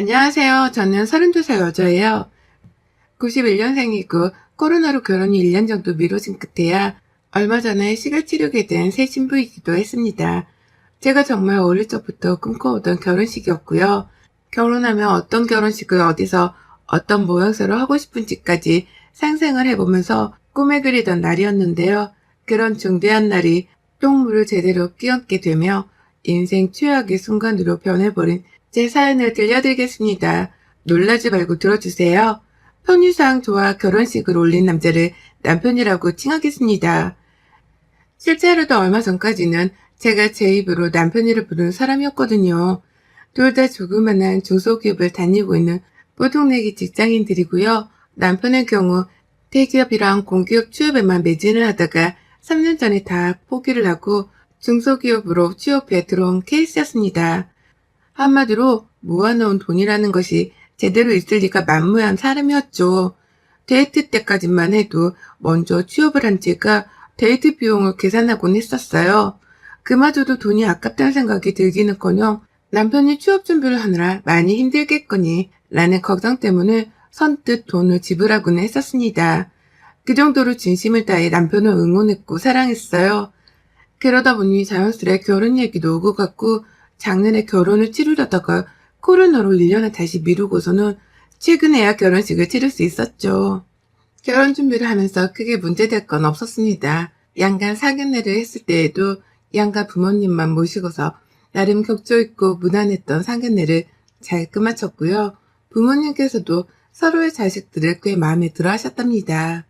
안녕하세요. 저는 32살 여자예요. 91년생이고 코로나로 결혼이 1년 정도 미뤄진 끝에야 얼마 전에 시가 치르게 된 새 신부이기도 했습니다. 제가 정말 어릴 적부터 꿈꿔오던 결혼식이었고요. 결혼하면 어떤 결혼식을 어디서 어떤 모양새로 하고 싶은지까지 상상을 해보면서 꿈에 그리던 날이었는데요. 그런 중대한 날이 똥물을 제대로 끼얹게 되며 인생 최악의 순간으로 변해버린 제 사연을 들려드리겠습니다. 놀라지 말고 들어주세요. 편의상 좋아 결혼식을 올린 남자를 남편이라고 칭하겠습니다. 실제로도 얼마 전까지는 제가 제 입으로 남편이라 부르는 사람이었거든요. 둘 다 조그만한 중소기업을 다니고 있는 보통내기 직장인들이고요. 남편의 경우 대기업이랑 공기업 취업에만 매진을 하다가 3년 전에 다 포기를 하고 중소기업으로 취업해 들어온 케이스였습니다. 한마디로 모아놓은 돈이라는 것이 제대로 있을 리가 만무한 사람이었죠. 데이트 때까지만 해도 먼저 취업을 한 제가 데이트 비용을 계산하곤 했었어요. 그마저도 돈이 아깝다는 생각이 들기는커녕 남편이 취업 준비를 하느라 많이 힘들겠거니 라는 걱정 때문에 선뜻 돈을 지불하고는 했었습니다. 그 정도로 진심을 다해 남편을 응원했고 사랑했어요. 그러다 보니 자연스레 결혼 얘기도 오고 갔고 작년에 결혼을 치르려다가 코로나로 1년을 다시 미루고서는 최근에야 결혼식을 치를 수 있었죠. 결혼 준비를 하면서 크게 문제될 건 없었습니다. 양가 상견례를 했을 때에도 양가 부모님만 모시고서 나름 격조 있고 무난했던 상견례를 잘 끝마쳤고요. 부모님께서도 서로의 자식들을 꽤 마음에 들어 하셨답니다.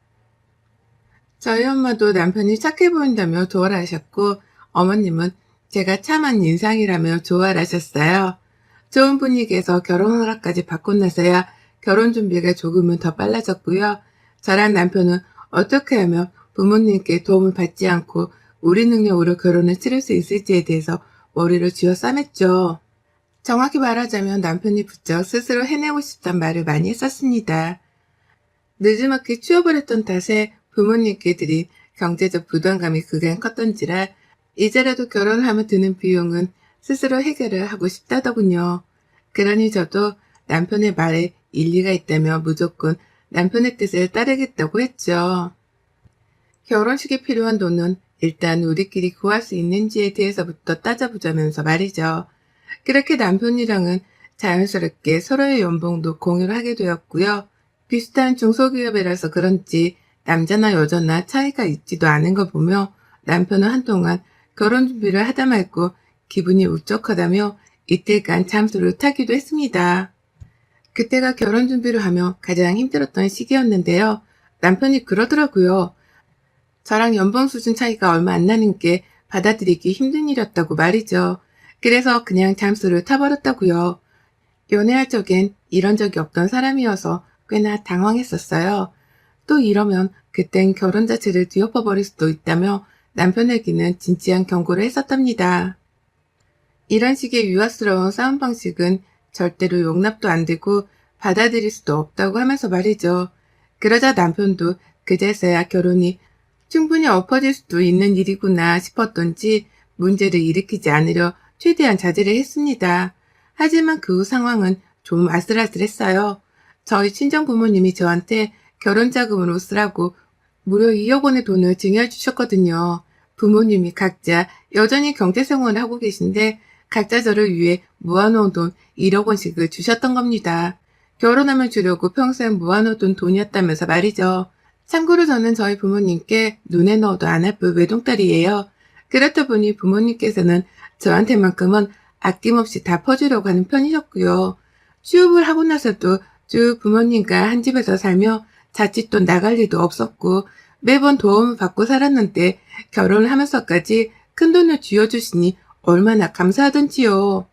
저희 엄마도 남편이 착해 보인다며 좋아라 하셨고 어머님은 제가 참한 인상이라며 좋아라 하셨어요. 좋은 분위기에서 결혼 허락까지 받고 나서야 결혼 준비가 조금은 더 빨라졌고요. 저랑 남편은 어떻게 하면 부모님께 도움을 받지 않고 우리 능력으로 결혼을 치를 수 있을지에 대해서 머리를 쥐어 싸맸죠. 정확히 말하자면 남편이 부쩍 스스로 해내고 싶단 말을 많이 했었습니다. 늦지막히 취업을 했던 탓에 부모님께 드린 경제적 부담감이 그간 컸던지라 이제라도 결혼을 하면 드는 비용은 스스로 해결을 하고 싶다더군요. 그러니 저도 남편의 말에 일리가 있다며 무조건 남편의 뜻을 따르겠다고 했죠. 결혼식에 필요한 돈은 일단 우리끼리 구할 수 있는지에 대해서부터 따져보자면서 말이죠. 그렇게 남편이랑은 자연스럽게 서로의 연봉도 공유를 하게 되었고요. 비슷한 중소기업이라서 그런지 남자나 여자나 차이가 있지도 않은 걸 보며 남편은 한동안 결혼 준비를 하다 말고 기분이 울적하다며 이틀간 잠수를 타기도 했습니다. 그때가 결혼 준비를 하며 가장 힘들었던 시기였는데요. 남편이 그러더라고요. 저랑 연봉 수준 차이가 얼마 안 나는 게 받아들이기 힘든 일이었다고 말이죠. 그래서 그냥 잠수를 타버렸다고요. 연애할 적엔 이런 적이 없던 사람이어서 꽤나 당황했었어요. 또 이러면 그땐 결혼 자체를 뒤엎어버릴 수도 있다며 남편에게는 진지한 경고를 했었답니다. 이런 식의 유아스러운 싸움 방식은 절대로 용납도 안 되고 받아들일 수도 없다고 하면서 말이죠. 그러자 남편도 그제서야 결혼이 충분히 엎어질 수도 있는 일이구나 싶었던지 문제를 일으키지 않으려 최대한 자제를 했습니다. 하지만 그 후 상황은 좀 아슬아슬했어요. 저희 친정 부모님이 저한테 결혼 자금으로 쓰라고 무려 2억 원의 돈을 증여해 주셨거든요. 부모님이 각자 여전히 경제생활을 하고 계신데 각자 저를 위해 모아놓은 돈 1억 원씩을 주셨던 겁니다. 결혼하면 주려고 평생 모아놓은 돈이었다면서 말이죠. 참고로 저는 저희 부모님께 눈에 넣어도 안 아플 외동딸이에요. 그렇다 보니 부모님께서는 저한테만큼은 아낌없이 다 퍼주려고 하는 편이셨고요. 취업을 하고 나서도 쭉 부모님과 한 집에서 살며 자칫돈 나갈 일도 없었고 매번 도움을 받고 살았는데 결혼을 하면서까지 큰돈을 쥐어주시니 얼마나 감사하던지요.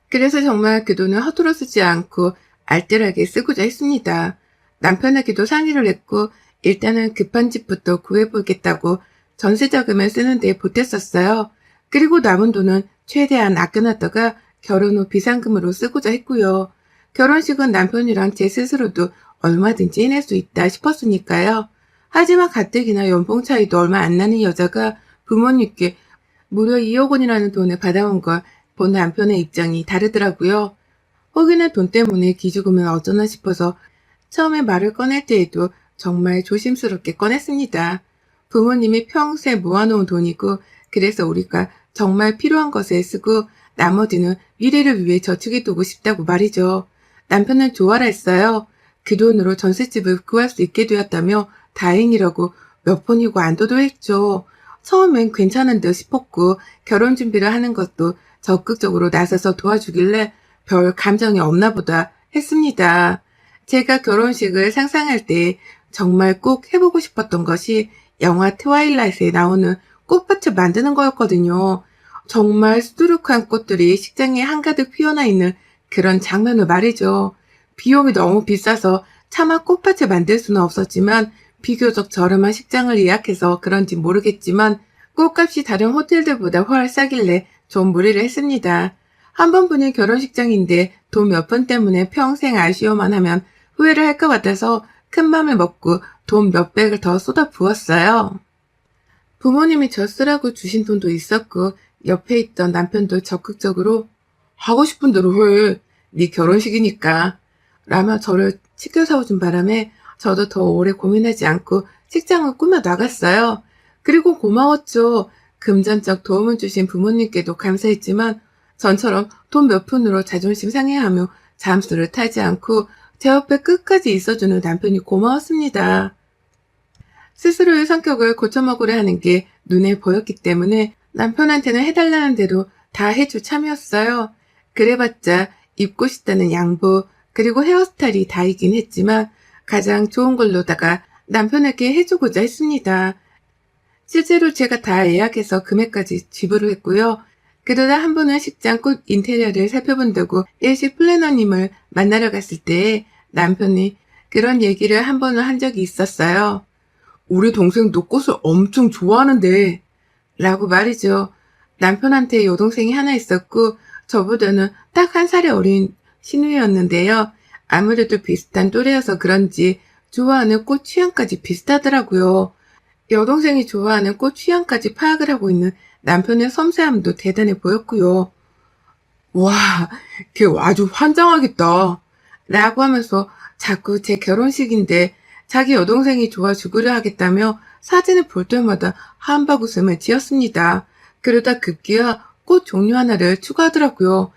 그래서 정말 그 돈을 허투루 쓰지 않고 알뜰하게 쓰고자 했습니다. 남편에게도 상의를 했고 일단은 급한 집부터 구해보겠다고 전세자금을 쓰는 데 보탰었어요. 그리고 남은 돈은 최대한 아껴놨다가 결혼 후 비상금으로 쓰고자 했고요. 결혼식은 남편이랑 제 스스로도 얼마든지 해낼 수 있다 싶었으니까요. 하지만 가뜩이나 연봉 차이도 얼마 안 나는 여자가 부모님께 무려 2억 원이라는 돈을 받아온 걸 본 남편의 입장이 다르더라고요. 혹여나 돈 때문에 기죽으면 어쩌나 싶어서 처음에 말을 꺼낼 때에도 정말 조심스럽게 꺼냈습니다. 부모님이 평생 모아놓은 돈이고 그래서 우리가 정말 필요한 것에 쓰고 나머지는 미래를 위해 저축해두고 싶다고 말이죠. 남편은 좋아라 했어요. 그 돈으로 전셋집을 구할 수 있게 되었다며 다행이라고 몇 번이고 안도도 했죠. 처음엔 괜찮은 듯 싶었고 결혼 준비를 하는 것도 적극적으로 나서서 도와주길래 별 감정이 없나 보다 했습니다. 제가 결혼식을 상상할 때 정말 꼭 해보고 싶었던 것이 영화 트와일라이트에 나오는 꽃밭을 만드는 거였거든요. 정말 수두룩한 꽃들이 식장에 한가득 피어나 있는 그런 장면을 말이죠. 비용이 너무 비싸서 차마 꽃밭을 만들 수는 없었지만 비교적 저렴한 식장을 예약해서 그런지 모르겠지만 꽃값이 다른 호텔들보다 훨 싸길래 좀 무리를 했습니다. 한 번뿐인 결혼식장인데 돈 몇 푼 때문에 평생 아쉬워만 하면 후회를 할 것 같아서 큰 맘을 먹고 돈 몇백을 더 쏟아 부었어요. 부모님이 저 쓰라고 주신 돈도 있었고 옆에 있던 남편도 적극적으로 하고 싶은 대로 해. 네 결혼식이니까. 라며 저를 치켜 세워준 바람에 저도 더 오래 고민하지 않고 식장을 꾸며 나갔어요. 그리고 고마웠죠. 금전적 도움을 주신 부모님께도 감사했지만 전처럼 돈 몇 푼으로 자존심 상해하며 잠수를 타지 않고 제 옆에 끝까지 있어주는 남편이 고마웠습니다. 스스로의 성격을 고쳐먹으려 하는 게 눈에 보였기 때문에 남편한테는 해달라는 대로 다 해줄 참이었어요. 그래봤자 입고 싶다는 양보 그리고 헤어스타일이 다이긴 했지만 가장 좋은 걸로다가 남편에게 해주고자 했습니다. 실제로 제가 다 예약해서 금액까지 지불을 했고요. 그러다 한 번은 식장 꽃 인테리어를 살펴본다고 일식 플래너님을 만나러 갔을 때 남편이 그런 얘기를 한 번은 한 적이 있었어요. 우리 동생도 꽃을 엄청 좋아하는데 라고 말이죠. 남편한테 여동생이 하나 있었고 저보다는 딱 한 살이 어린 신우이였는데요. 아무래도 비슷한 또래여서 그런지 좋아하는 꽃 취향까지 비슷하더라고요. 여동생이 좋아하는 꽃 취향까지 파악을 하고 있는 남편의 섬세함도 대단해 보였고요. 와, 걔 아주 환장하겠다. 라고 하면서 자꾸 제 결혼식인데 자기 여동생이 좋아 죽으려 하겠다며 사진을 볼 때마다 한박 웃음을 지었습니다. 그러다 급기야 꽃 종류 하나를 추가하더라고요.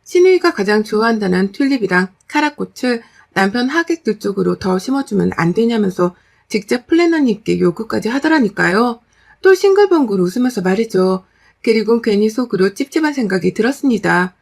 신우이가 가장 좋아한다는 튤립이랑 카라꽃을 남편 하객들 쪽으로 더 심어주면 안 되냐면서 직접 플래너님께 요구까지 하더라니까요. 또 싱글벙글 웃으면서 말이죠. 그리고 괜히 속으로 찝찝한 생각이 들었습니다.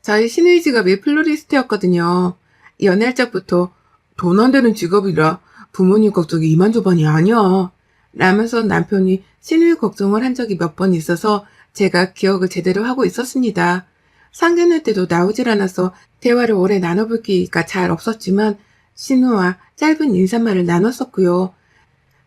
저희 신우이 직업이 플로리스트였거든요. 연애할 적부터 돈 안 되는 직업이라 부모님 걱정이 이만저만이 아니야. 라면서 남편이 신우이 걱정을 한 적이 몇 번 있어서 제가 기억을 제대로 하고 있었습니다. 상견례 때도 나오질 않아서 대화를 오래 나눠볼 기회가 잘 없었지만 신우와 짧은 인사말을 나눴었고요.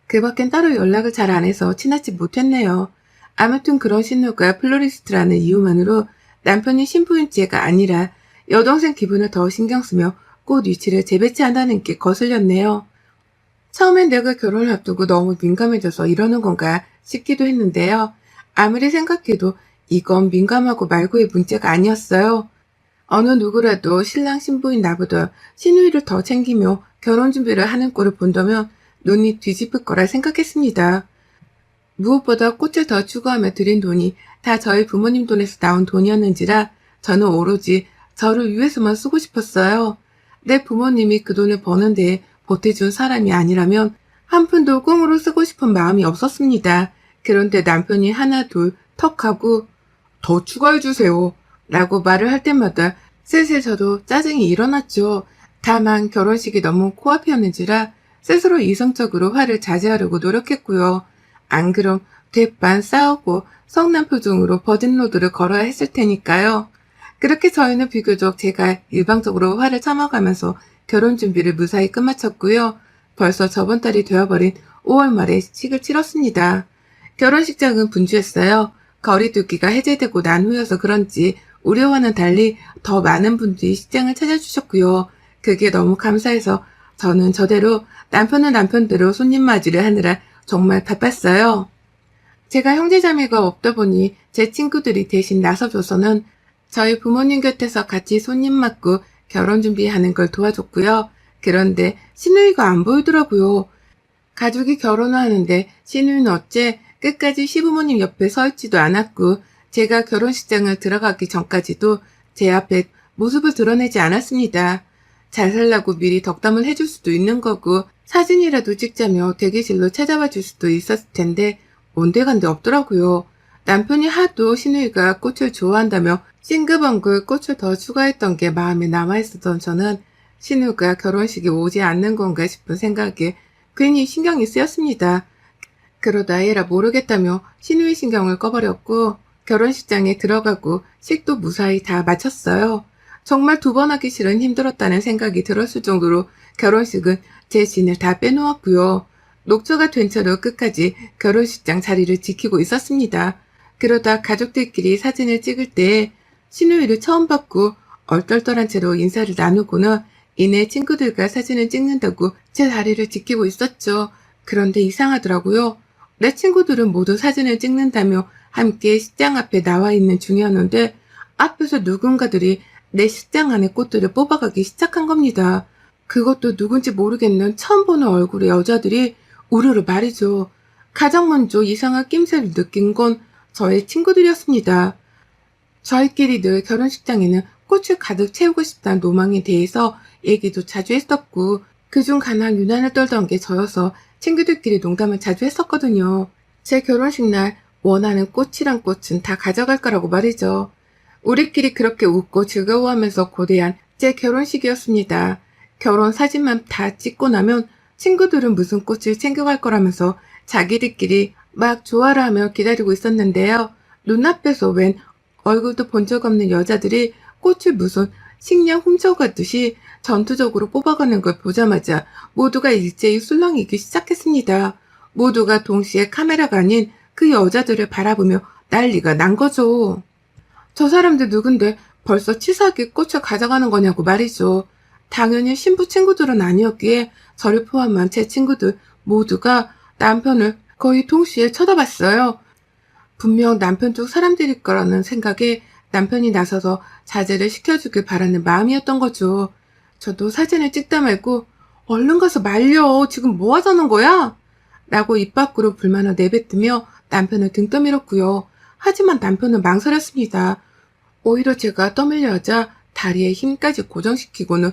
그 밖엔 따로 연락을 잘 안 해서 친하지 못했네요. 아무튼 그런 신우가 플로리스트라는 이유만으로 남편이 신부인지가 아니라 여동생 기분을 더 신경 쓰며 꽃 위치를 재배치한다는 게 거슬렸네요. 처음엔 내가 결혼을 앞두고 너무 민감해져서 이러는 건가 싶기도 했는데요. 아무리 생각해도 이건 민감하고 말고의 문제가 아니었어요. 어느 누구라도 신랑 신부인 나보다 신우이를 더 챙기며 결혼 준비를 하는 꼴을 본다면 눈이 뒤집을 거라 생각했습니다. 무엇보다 꽃을 더 추구하며 들인 돈이 다 저희 부모님 돈에서 나온 돈이었는지라 저는 오로지 저를 위해서만 쓰고 싶었어요. 내 부모님이 그 돈을 버는 데에 보태준 사람이 아니라면 한 푼도 꿈으로 쓰고 싶은 마음이 없었습니다. 그런데 남편이 하나 둘 턱하고 더 추가해주세요 라고 말을 할 때마다 슬슬 저도 짜증이 일어났죠. 다만 결혼식이 너무 코앞이었는지라 스스로 이성적으로 화를 자제하려고 노력했고요. 안 그럼 대판 싸우고 성난 표정으로 버진로드를 걸어야 했을 테니까요. 그렇게 저희는 비교적 제가 일방적으로 화를 참아가면서 결혼 준비를 무사히 끝마쳤고요. 벌써 저번 달이 되어버린 5월 말에 식을 치렀습니다. 결혼식장은 분주했어요. 거리두기가 해제되고 난 후여서 그런지 우려와는 달리 더 많은 분들이 식장을 찾아주셨고요. 그게 너무 감사해서 저는 저대로 남편은 남편대로 손님 맞이를 하느라 정말 바빴어요. 제가 형제자매가 없다 보니 제 친구들이 대신 나서줘서는 저희 부모님 곁에서 같이 손님 맞고 결혼 준비하는 걸 도와줬고요. 그런데 시누이가 안 보이더라고요. 가족이 결혼을 하는데 시누이는 어째 끝까지 시부모님 옆에 서 있지도 않았고 제가 결혼식장을 들어가기 전까지도 제 앞에 모습을 드러내지 않았습니다. 잘 살라고 미리 덕담을 해줄 수도 있는 거고 사진이라도 찍자며 대기실로 찾아와 줄 수도 있었을 텐데 온데간데 없더라고요. 남편이 하도 시누이가 꽃을 좋아한다며 싱글벙글 꽃을 더 추가했던 게 마음에 남아있었던 저는 시누이가 결혼식에 오지 않는 건가 싶은 생각에 괜히 신경이 쓰였습니다. 그러다 에라 모르겠다며 시누이 신경을 꺼버렸고 결혼식장에 들어가고 식도 무사히 다 마쳤어요. 정말 두 번 하기 싫은 힘들었다는 생각이 들었을 정도로 결혼식은 제 진을 다 빼놓았고요. 녹초가 된 채로 끝까지 결혼식장 자리를 지키고 있었습니다. 그러다 가족들끼리 사진을 찍을 때 시누이를 처음 봤고 얼떨떨한 채로 인사를 나누고는 이내 친구들과 사진을 찍는다고 제 자리를 지키고 있었죠. 그런데 이상하더라고요. 내 친구들은 모두 사진을 찍는다며 함께 식장 앞에 나와 있는 중이었는데 앞에서 누군가들이 내 식장 안에 꽃들을 뽑아가기 시작한 겁니다. 그것도 누군지 모르겠는 처음 보는 얼굴의 여자들이 우르르 말이죠. 가장 먼저 이상한 낌새를 느낀 건 저의 친구들이었습니다. 저희끼리 늘 결혼식장에는 꽃을 가득 채우고 싶다는 로망에 대해서 얘기도 자주 했었고 그중 가장 유난을 떨던 게 저여서 친구들끼리 농담을 자주 했었거든요. 제 결혼식 날 원하는 꽃이란 꽃은 다 가져갈 거라고 말이죠. 우리끼리 그렇게 웃고 즐거워하면서 고대한 제 결혼식이었습니다. 결혼 사진만 다 찍고 나면 친구들은 무슨 꽃을 챙겨갈 거라면서 자기들끼리 막 좋아라 하며 기다리고 있었는데요. 눈앞에서 웬 얼굴도 본 적 없는 여자들이 꽃을 무슨 식량 훔쳐가듯이 전투적으로 뽑아가는 걸 보자마자 모두가 일제히 술렁이기 시작했습니다. 모두가 동시에 카메라가 아닌 그 여자들을 바라보며 난리가 난 거죠. 저 사람들 누군데 벌써 치사하게 꽃을 가져가는 거냐고 말이죠. 당연히 신부 친구들은 아니었기에 저를 포함한 제 친구들 모두가 남편을 거의 동시에 쳐다봤어요. 분명 남편 쪽 사람들일 거라는 생각에 남편이 나서서 자제를 시켜주길 바라는 마음이었던 거죠. 저도 사진을 찍다 말고 얼른 가서 말려. 지금 뭐 하자는 거야? 라고 입 밖으로 불만을 내뱉으며 남편을 등 떠밀었고요. 하지만 남편은 망설였습니다. 오히려 제가 떠밀려 하자 다리에 힘까지 고정시키고는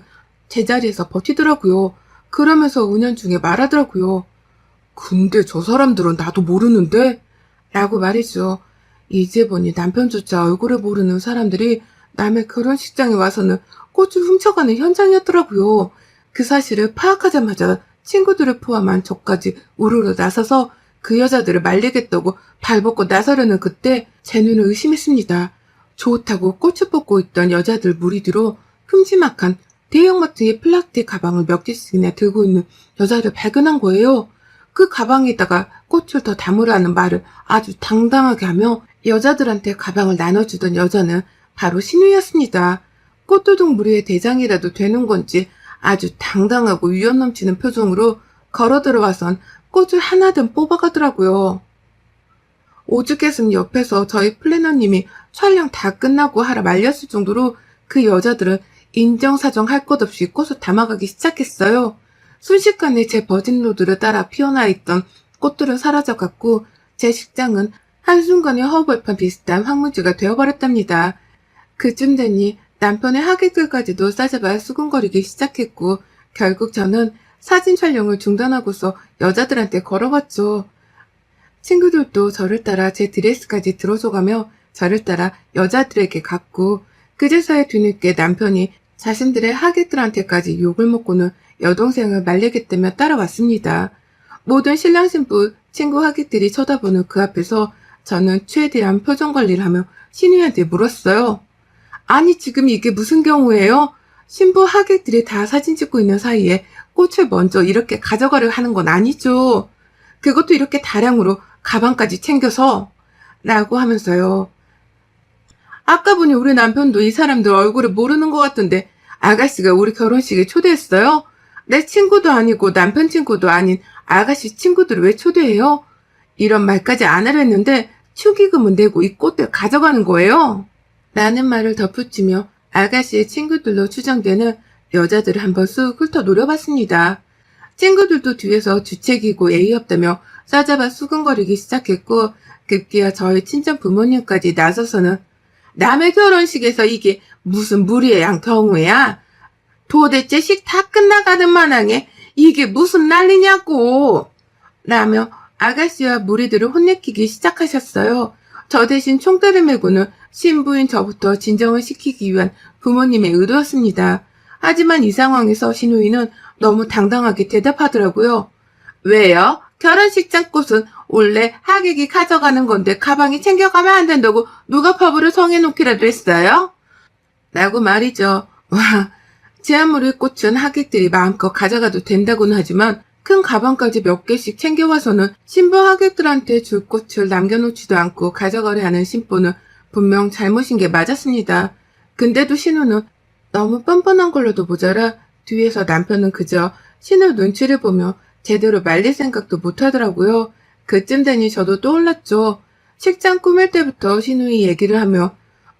제자리에서 버티더라고요. 그러면서 은연중에 말하더라고요. 근데 저 사람들은 나도 모르는데? 라고 말이죠. 이제 보니 남편조차 얼굴을 모르는 사람들이 남의 결혼식장에 와서는 꽃을 훔쳐가는 현장이었더라고요. 그 사실을 파악하자마자 친구들을 포함한 저까지 우르르 나서서 그 여자들을 말리겠다고 발벗고 나서려는 그때 제 눈을 의심했습니다. 좋다고 꽃을 뽑고 있던 여자들 무리 뒤로 큼지막한 대형마트의 플라스틱 가방을 몇 개씩이나 들고 있는 여자를 발견한 거예요. 그 가방에다가 꽃을 더 담으라는 말을 아주 당당하게 하며 여자들한테 가방을 나눠주던 여자는 바로 신우였습니다. 꽃도둑 무리의 대장이라도 되는 건지 아주 당당하고 위험 넘치는 표정으로 걸어 들어와선 꽃을 하나든 뽑아가더라고요. 오죽했으면 옆에서 저희 플래너님이 촬영 다 끝나고 하라 말렸을 정도로 그 여자들은 인정사정 할 것 없이 꽃을 담아가기 시작했어요. 순식간에 제 버진로드를 따라 피어나 있던 꽃들은 사라져갔고 제 식장은 한순간에 허벌판 비슷한 황무지가 되어버렸답니다. 그쯤 되니 남편의 하객들까지도 싸잡아 수군거리기 시작했고 결국 저는 사진 촬영을 중단하고서 여자들한테 걸어갔죠. 친구들도 저를 따라 제 드레스까지 들어줘가며 저를 따라 여자들에게 갔고 그제서야 뒤늦게 남편이 자신들의 하객들한테까지 욕을 먹고는 여동생을 말리겠다며 따라왔습니다. 모든 신랑 신부 친구 하객들이 쳐다보는 그 앞에서 저는 최대한 표정 관리를 하며 신우이한테 물었어요. 아니 지금 이게 무슨 경우예요? 신부 하객들이 다 사진 찍고 있는 사이에 꽃을 먼저 이렇게 가져가려 하는 건 아니죠. 그것도 이렇게 다량으로 가방까지 챙겨서 라고 하면서요. 아까 보니 우리 남편도 이 사람들 얼굴을 모르는 것 같던데 아가씨가 우리 결혼식에 초대했어요? 내 친구도 아니고 남편 친구도 아닌 아가씨 친구들을 왜 초대해요? 이런 말까지 안 하려 했는데 축의금은 내고 이 꽃들 가져가는 거예요. 라는 말을 덧붙이며 아가씨의 친구들로 추정되는 여자들을 한번 쑥 훑어 노려봤습니다. 친구들도 뒤에서 주책이고 예의 없다며 싸잡아 수근거리기 시작했고 급기야 저희 친정 부모님까지 나서서는 남의 결혼식에서 이게 무슨 무리한 경우야? 도대체 식 다 끝나가는 마당에 이게 무슨 난리냐고! 라며 아가씨와 무리들을 혼내키기 시작하셨어요. 저 대신 총대를 메고는 신부인 저부터 진정을 시키기 위한 부모님의 의도였습니다. 하지만 이 상황에서 신우이는 너무 당당하게 대답하더라고요. 왜요? 결혼식장 꽃은 원래 하객이 가져가는 건데 가방에 챙겨가면 안 된다고 누가 법으로 정해놓기라도 했어요? 라고 말이죠. 와, 제 아무리 꽃은 하객들이 마음껏 가져가도 된다고는 하지만 큰 가방까지 몇 개씩 챙겨와서는 신부 하객들한테 줄 꽃을 남겨놓지도 않고 가져가려 하는 신부는 분명 잘못인 게 맞았습니다. 근데도 신우는 너무 뻔뻔한 걸로도 모자라 뒤에서 남편은 그저 신우 눈치를 보며 제대로 말릴 생각도 못하더라고요. 그쯤 되니 저도 떠올랐죠. 식장 꾸밀 때부터 신우이 얘기를 하며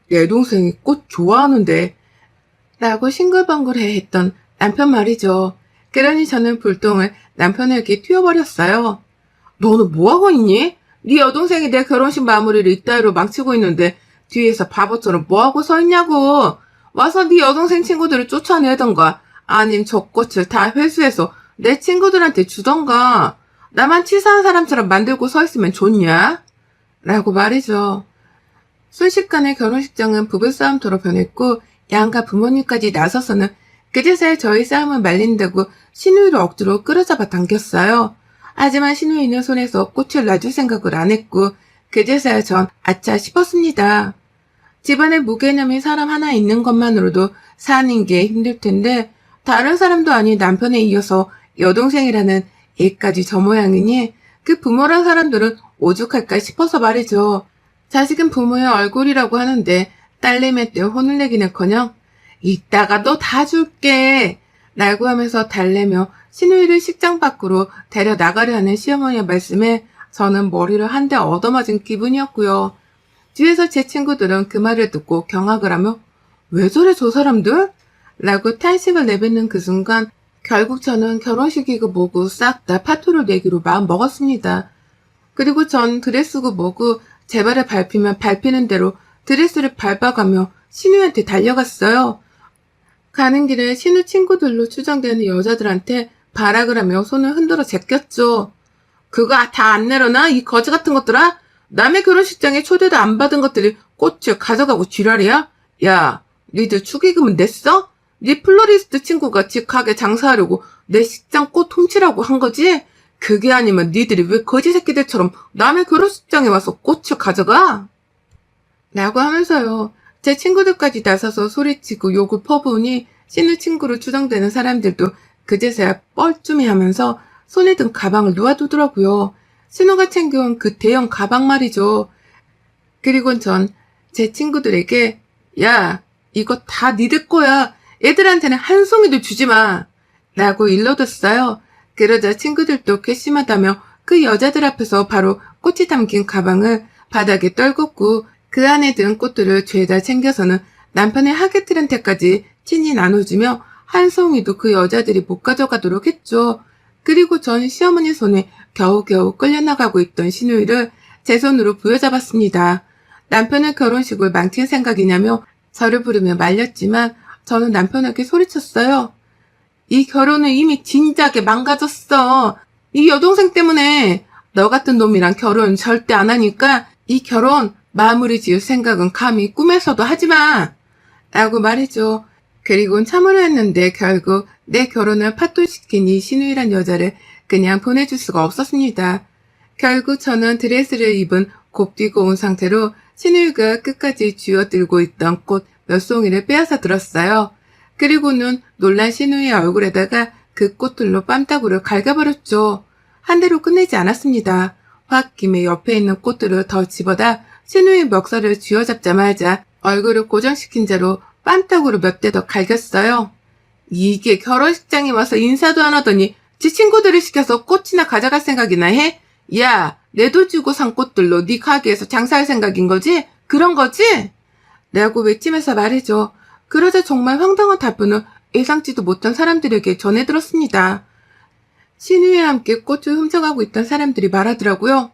내 동생이 꽃 좋아하는데 라고 싱글벙글해 했던 남편 말이죠. 그러니 저는 불똥을 남편에게 튀어버렸어요. 너는 뭐하고 있니? 네 여동생이 내 결혼식 마무리를 이따위로 망치고 있는데 뒤에서 바보처럼 뭐하고 서 있냐고. 와서 네 여동생 친구들을 쫓아내던가 아님 저 꽃을 다 회수해서 내 친구들한테 주던가. 나만 치사한 사람처럼 만들고 서 있으면 좋냐? 라고 말이죠. 순식간에 결혼식장은 부부싸움터로 변했고 양가 부모님까지 나서서는 그제서야 저희 싸움을 말린다고 신우이를 억지로 끌어잡아 당겼어요. 하지만 신우이는 손에서 꽃을 놔줄 생각을 안 했고 그제서야 전 아차 싶었습니다. 집안에 무개념인 사람 하나 있는 것만으로도 사는 게 힘들 텐데 다른 사람도 아닌 남편에 이어서 여동생이라는 애까지 저 모양이니 그 부모란 사람들은 오죽할까 싶어서 말이죠. 자식은 부모의 얼굴이라고 하는데 딸내미 때 혼을 내기는커녕 이따가 너 다 줄게 라고 하면서 달래며 신우이를 식장 밖으로 데려나가려 하는 시어머니의 말씀에 저는 머리를 한 대 얻어맞은 기분이었고요. 뒤에서 제 친구들은 그 말을 듣고 경악을 하며 왜 저래 저 사람들? 라고 탄식을 내뱉는 그 순간 결국 저는 결혼식이고 뭐고 싹 다 파토를 내기로 마음 먹었습니다. 그리고 전 드레스고 뭐고 제 발을 밟히면 밟히는 대로 드레스를 밟아가며 신우한테 달려갔어요. 가는 길에 신우 친구들로 추정되는 여자들한테 발악을 하며 손을 흔들어 제꼈죠. 그거 다 안 내려놔? 이 거지 같은 것들아? 남의 결혼식장에 초대도 안 받은 것들이 꽃을 가져가고 지랄이야? 야, 니들 축의금은 냈어? 네 플로리스트 친구가 집 가게 장사하려고 내 식장 꽃 훔치라고 한 거지? 그게 아니면 니들이 왜 거지 새끼들처럼 남의 결혼식장에 와서 꽃을 가져가? 라고 하면서요. 제 친구들까지 나서서 소리치고 욕을 퍼부으니 신우 친구로 추정되는 사람들도 그제서야 뻘쭘해하면서 손에 든 가방을 놓아두더라고요. 신우가 챙겨온 그 대형 가방 말이죠. 그리고 전 제 친구들에게 야, 이거 다 니들 거야. 애들한테는 한 송이도 주지 마. 라고 일러뒀어요. 그러자 친구들도 괘씸하다며 그 여자들 앞에서 바로 꽃이 담긴 가방을 바닥에 떨궜고 그 안에 든 꽃들을 죄다 챙겨서는 남편의 하객들한테까지 친히 나눠주며 한 송이도 그 여자들이 못 가져가도록 했죠. 그리고 전 시어머니 손에 겨우겨우 끌려나가고 있던 신우이를 제 손으로 부여잡았습니다. 남편의 결혼식을 망칠 생각이냐며 저를 부르며 말렸지만 저는 남편에게 소리쳤어요. 이 결혼은 이미 진작에 망가졌어. 이 여동생 때문에 너 같은 놈이랑 결혼 절대 안 하니까 이 결혼 마무리 지을 생각은 감히 꿈에서도 하지 마. 라고 말이죠. 그리고는 참으려 했는데 결국 내 결혼을 파토시킨 이 신우이란 여자를 그냥 보내줄 수가 없었습니다. 결국 저는 드레스를 입은 곱디고 온 상태로 신우이가 끝까지 쥐어들고 있던 꽃 몇 송이를 빼앗아 들었어요. 그리고는 놀란 신우이의 얼굴에다가 그 꽃들로 뺨따구를 갈겨버렸죠. 한 대로 끝내지 않았습니다. 홧김에 옆에 있는 꽃들을 더 집어다 신우의 멱살을 쥐어잡자마자 얼굴을 고정시킨 채로 뺨따구로 몇 대 더 갈겼어요. 이게 결혼식장에 와서 인사도 안 하더니 지 친구들을 시켜서 꽃이나 가져갈 생각이나 해? 야, 내 돈 주고 산 꽃들로 네 가게에서 장사할 생각인 거지? 그런 거지? 라고 외치면서 말이죠. 그러자 정말 황당한 답변을 예상치도 못한 사람들에게 전해들었습니다. 신우이와 함께 꽃을 훔쳐가고 있던 사람들이 말하더라고요.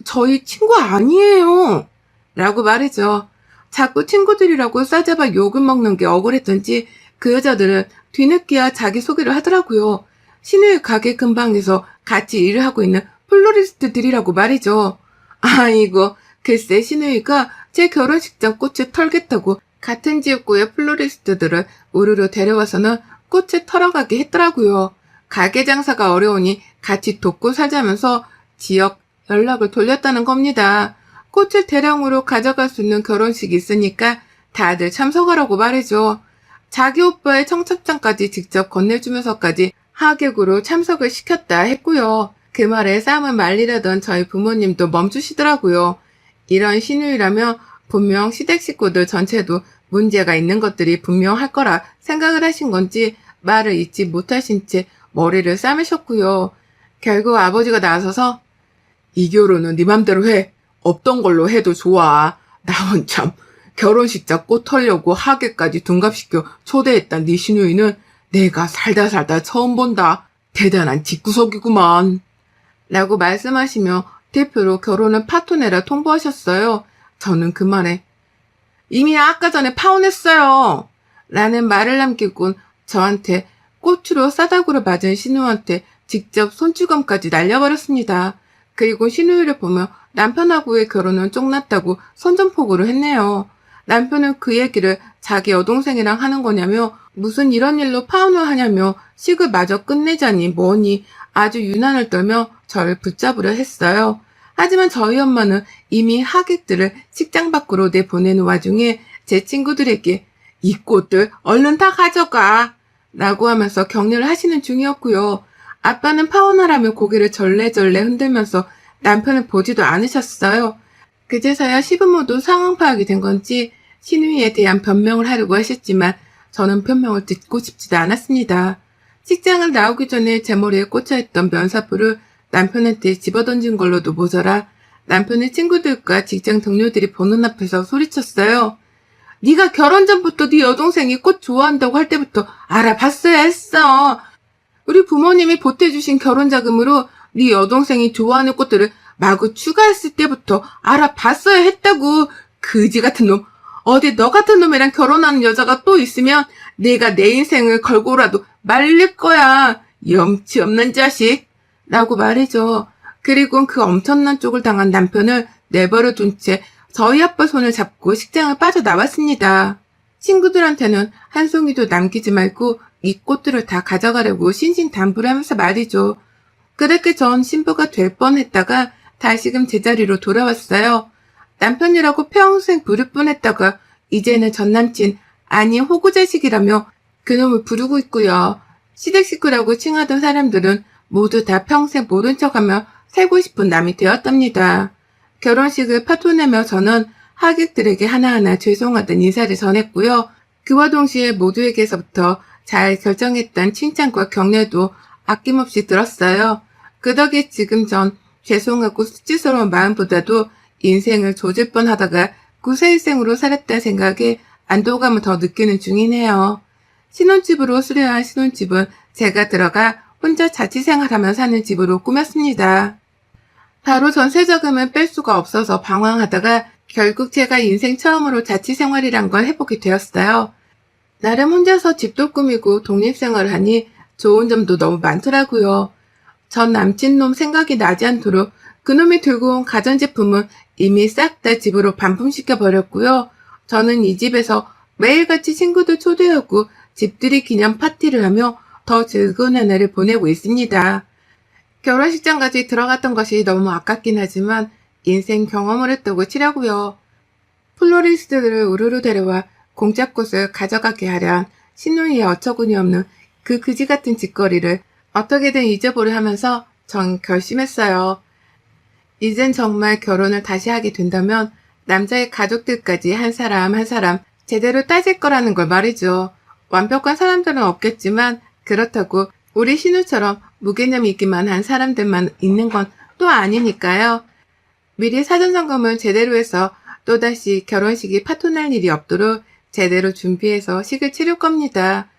저희 친구 아니에요. 라고 말이죠. 자꾸 친구들이라고 싸잡아 욕을 먹는 게 억울했던지 그 여자들은 뒤늦게야 자기소개를 하더라고요. 신우이 가게 근방에서 같이 일을 하고 있는 플로리스트들이라고 말이죠. 아이고, 글쎄 신우이가 제 결혼식장 꽃을 털겠다고 같은 지역구의 플로리스트들을 우르르 데려와서는 꽃을 털어가게 했더라고요. 가게 장사가 어려우니 같이 돕고 살자면서 지역 연락을 돌렸다는 겁니다. 꽃을 대량으로 가져갈 수 있는 결혼식이 있으니까 다들 참석하라고 말이죠. 자기 오빠의 청첩장까지 직접 건네주면서까지 하객으로 참석을 시켰다 했고요. 그 말에 싸움을 말리려던 저희 부모님도 멈추시더라고요. 이런 신우이라면 분명 시댁 식구들 전체도 문제가 있는 것들이 분명할 거라 생각을 하신 건지 말을 잊지 못하신 채 머리를 싸매셨고요. 결국 아버지가 나서서 이 결혼은 네 맘대로 해. 없던 걸로 해도 좋아. 나는 참 결혼식장 꽃 털려고 하객까지 둔갑시켜 초대했단 네 신우이는 내가 살다 처음 본다. 대단한 집구석이구만. 라고 말씀하시며 대표로 결혼을 파토내라 통보하셨어요. 저는 그 말에 이미 아까 전에 파혼했어요. 라는 말을 남기곤 저한테 꽃으로 싸다구를 맞은 신우한테 직접 손찌검까지 날려버렸습니다. 그리고 신우이를 보며 남편하고의 결혼은 쪽났다고 선전포고를 했네요. 남편은 그 얘기를 자기 여동생이랑 하는 거냐며 무슨 이런 일로 파혼을 하냐며 식을 마저 끝내자니 뭐니 아주 유난을 떨며 저를 붙잡으려 했어요. 하지만 저희 엄마는 이미 하객들을 식장 밖으로 내보내는 와중에 제 친구들에게 이 꽃들 얼른 다 가져가 라고 하면서 격려를 하시는 중이었고요. 아빠는 파혼하라며 고개를 절레절레 흔들면서 남편을 보지도 않으셨어요. 그제서야 시부모도 상황 파악이 된 건지 신우이에 대한 변명을 하려고 하셨지만 저는 변명을 듣고 싶지도 않았습니다. 식장을 나오기 전에 제 머리에 꽂혀있던 면사포를 남편한테 집어던진 걸로도 모자라 남편의 친구들과 직장 동료들이 보는 앞에서 소리쳤어요. 네가 결혼 전부터 네 여동생이 꽃 좋아한다고 할 때부터 알아봤어야 했어. 우리 부모님이 보태주신 결혼자금으로 네 여동생이 좋아하는 꽃들을 마구 추가했을 때부터 알아봤어야 했다고. 그지 같은 놈. 어디 너 같은 놈이랑 결혼하는 여자가 또 있으면 내가 내 인생을 걸고라도 말릴 거야. 염치 없는 자식. 라고 말이죠. 그리고 그 엄청난 쪽을 당한 남편을 내버려 둔 채 저희 아빠 손을 잡고 식장을 빠져나왔습니다. 친구들한테는 한 송이도 남기지 말고 이 꽃들을 다 가져가려고 신신당부하면서 말이죠. 그렇게 전 신부가 될 뻔했다가 다시금 제자리로 돌아왔어요. 남편이라고 평생 부를 뻔했다가 이제는 전남친 아니 호구자식이라며 그놈을 부르고 있고요. 시댁 식구라고 칭하던 사람들은 모두 다 평생 모른 척하며 살고 싶은 남이 되었답니다. 결혼식을 파토내며 저는 하객들에게 하나하나 죄송하다는 인사를 전했고요. 그와 동시에 모두에게서부터 잘 결정했다는 칭찬과 격려도 아낌없이 들었어요. 그 덕에 지금 전 죄송하고 수치스러운 마음보다도 인생을 조질 뻔하다가 구세일생으로 살았다는 생각에 안도감을 더 느끼는 중이네요. 신혼집으로 수려한 신혼집은 제가 들어가 혼자 자취생활하며 사는 집으로 꾸몄습니다. 바로 전세자금을 뺄 수가 없어서 방황하다가 결국 제가 인생 처음으로 자취생활이란 걸 해보게 되었어요. 나름 혼자서 집도 꾸미고 독립생활을 하니 좋은 점도 너무 많더라고요. 전 남친놈 생각이 나지 않도록 그놈이 들고 온 가전제품은 이미 싹 다 집으로 반품시켜버렸고요. 저는 이 집에서 매일같이 친구들 초대하고 집들이 기념 파티를 하며 더 즐거운 한 해를 보내고 있습니다. 결혼식장까지 들어갔던 것이 너무 아깝긴 하지만 인생 경험을 했다고 치려고요. 플로리스트들을 우르르 데려와 공짜 꽃을 가져가게 하려 신우이의 어처구니 없는 그 그지 같은 짓거리를 어떻게든 잊어보려 하면서 전 결심했어요. 이젠 정말 결혼을 다시 하게 된다면 남자의 가족들까지 한 사람 한 사람 제대로 따질 거라는 걸 말이죠. 완벽한 사람들은 없겠지만 그렇다고 우리 신우처럼 무개념 있기만 한 사람들만 있는 건 또 아니니까요. 미리 사전 점검을 제대로 해서 또다시 결혼식이 파토날 일이 없도록 제대로 준비해서 식을 치를 겁니다.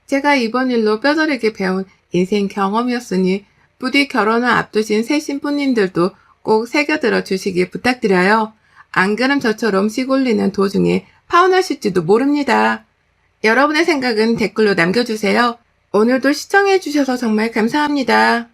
제가 이번 일로 뼈저리게 배운 인생 경험이었으니 부디 결혼을 앞두신 새 신부님들도 꼭 새겨들어 주시기 부탁드려요. 안 그럼 저처럼 식 올리는 도중에 파혼하실지도 모릅니다. 여러분의 생각은 댓글로 남겨주세요. 오늘도 시청해주셔서 정말 감사합니다.